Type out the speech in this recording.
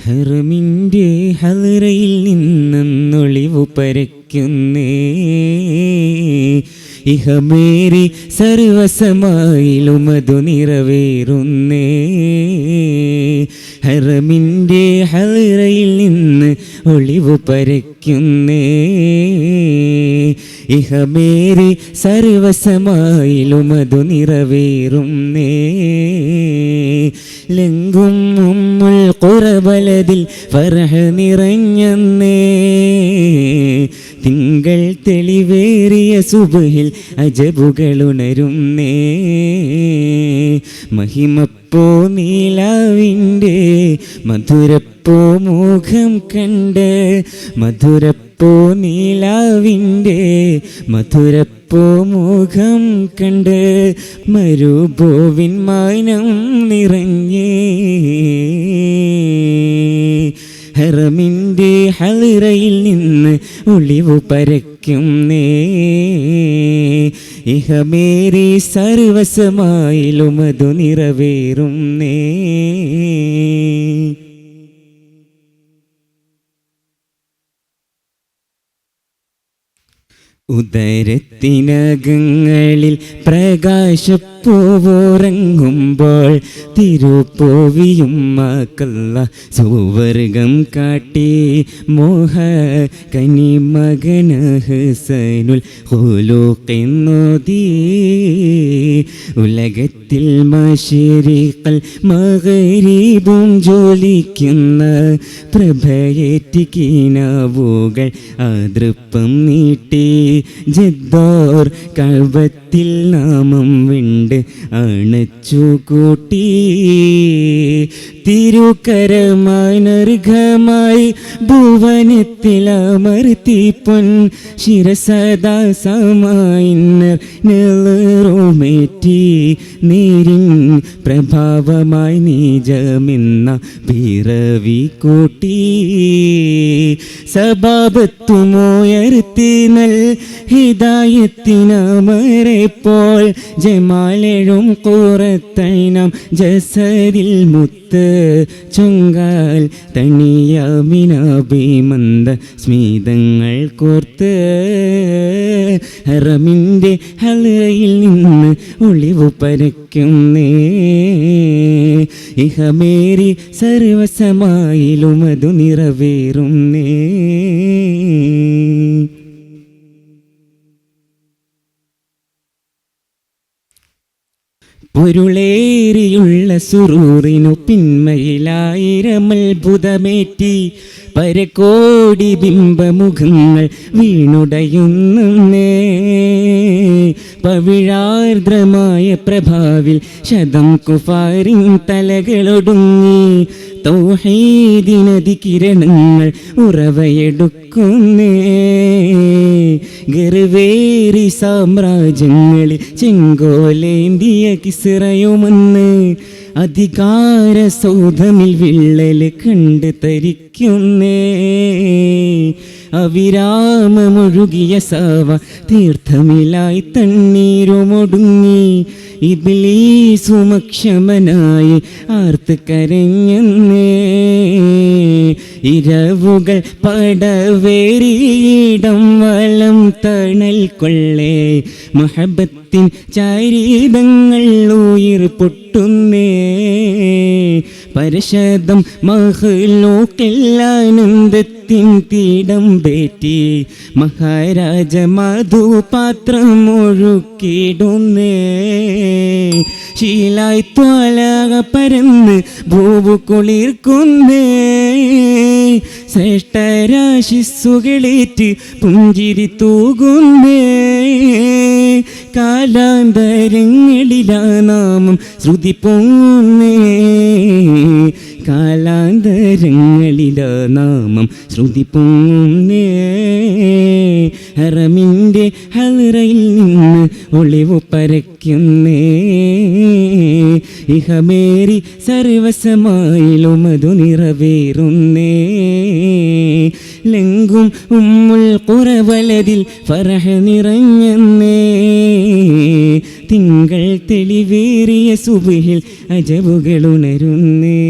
ഹറമിൻ്റെ ഹലറയിൽ നിന്നൊളിവു പരക്കുന്നേ ഇഹമേരി സർവസമായിലും അതു നിറവേറുന്നേ. ഹറമിൻ്റെ ഹലറയിൽ നിന്ന് ഒളിവു പരക്കുന്നേ ഇഹമേരി സർവസമായിലും അതു നിറവേറുന്നേ. ലെങ്കും ഉമ്മുൽ ഖുറബലതിൽ ഫർഹ് നിറഞ്ഞന്നേ. തിങ്കൾ തെളിവേറിയ സുബ്ഹിൽ അജബുകളുണരുന്നേ. മഹിമപ്പോ നീലാവിൻ്റെ മധുരപ്പോ മുഖം കണ്ട് മധുരപ്പോ നീലാവിൻ്റെ മധുരപ്പോ മുഖം കണ്ട് മരുഭൂവിൻ മനം നിറഞ്ഞേ. ഹറമിൻ്റെ ഹലറയിൽ നിന്ന് ഒളിവു പരക്കുന്നേ ഇഹമേരി സർവസമായിലും അതു നിറവേറുന്നേ. ഉദരത്തിനകങ്ങളിൽ പ്രകാശപ്പൂവുറങ്ങുമ്പോൾ തിരുപ്പോവിയും മക്കല്ല സുവർഗം കാട്ടി മോഹ കനിമകന ഹസനുൽ ഖുലൂഖെന്നോദി. ഉലകത്തിൽ മശരിഖൽ മഗ്രിബും ജ്വലിക്കുന്ന പ്രഭയേറ്റി കിനാവുകൾ അതൃപ്പം നീട്ടി. ജദ്ദോർ കഅബത്തിൽ നാമം വിണ്ട് അണച്ചുകൂട്ടി. തിരുക്കരമായി നർഘമായി ഭുവനത്തിലമർത്തി പൊൻ ശിരസദാസമായിന്നർ നെറുമേറ്റി. നീരിൻ പ്രഭാവമായി നീജമെന്ന പിറവി കൂട്ടി. സബാബത്തുമോയർത്തി നൽ ഹിദായത്തിനമരെപ്പോൾ ജമാലെഴും കൂറത്തൈനം ജസരിൽ മുത്ത് ചൊങ്കാൽ തണിയാമിനാഭിമന്ദ സ്മിതങ്ങൾ കോർത്ത്. ഹറമിൻ്റെ ഹലറയിൽ നിന്ന് ഒളിവു പരക്കുന്നേ ഇഹമേരി സർവസമായിലും അതു നിറവേറുന്നേ. പൊരുളേറിയുള്ള സുറൂറിനു പിന്മയിലായിരമത്ഭുതമേറ്റി പരകോടി ബിംബമുഖങ്ങൾ വീണുടയുന്നേ. പവിഴാർദ്രമായ പ്രഭാവിൽ ശതം കുഫാരിൻ തലകളൊടുങ്ങി. തൗഹീദിനദി കിരണങ്ങൾ ഉറവയെടുക്കുന്നേ. ഗർവേറി സാമ്രാജ്യങ്ങളിൽ ചെങ്കോലേന്തിയ കിസ്റയുമെന്ന് അധികാര സൗധമിൽ വിള്ളല് കണ്ട് തരിക്കുന്നേ. അവിരാമമൊഴുകിയ സാവ തീർത്ഥമിലായി തണ്ണീരുമൊടുങ്ങി. ഇബ്ലീസുമക്ഷമനായി ആർത്ത് കരഞ്ഞന്നേ. ഇരവുകൾ പടവേറിയിടം വലം തണൽ കൊള്ളേ. മഹബത്തിൻ ചരിതങ്ങൾ ഉയിർ പൊട്ടുന്നേ. പരശതം മഹ്ലൂക്കെല്ലാനന്ദത്തിൻ തീടം പേറ്റി മഹാരാജ മധുപാത്രം ഒഴുക്കിടുന്നേ. ശീലായി ത്വാലക പരന്ന് ഭൂവു കുളിർക്കുന്നേ. ശ്രേഷ്ഠരാശിസ്സുകളേറ്റ് പുഞ്ചിരി തൂകുന്നേ. കാലാന്തരങ്ങളിലാ നാമം ശ്രുതി പൊങ്ങുന്നേ. കാലാന്തരങ്ങളിലാ നാമം ശ്രുതി പൊങ്ങുന്നേ. ഹറമിൻ്റെ ഹലറയിൽ നിന്ന് ഒളിവു പരക്കുന്നേ ഇഹമേരി സർവസമായിലും അതു നിറവേറുന്നേ. ലെങ്കും ഉമ്മുൽ ഖുറവലതിൽ ഫർഹ് നിറഞ്ഞന്നേ. തിങ്കൾ തെളിവേറിയ സുബ്ഹിൽ അജബുകളുണരുന്നേ.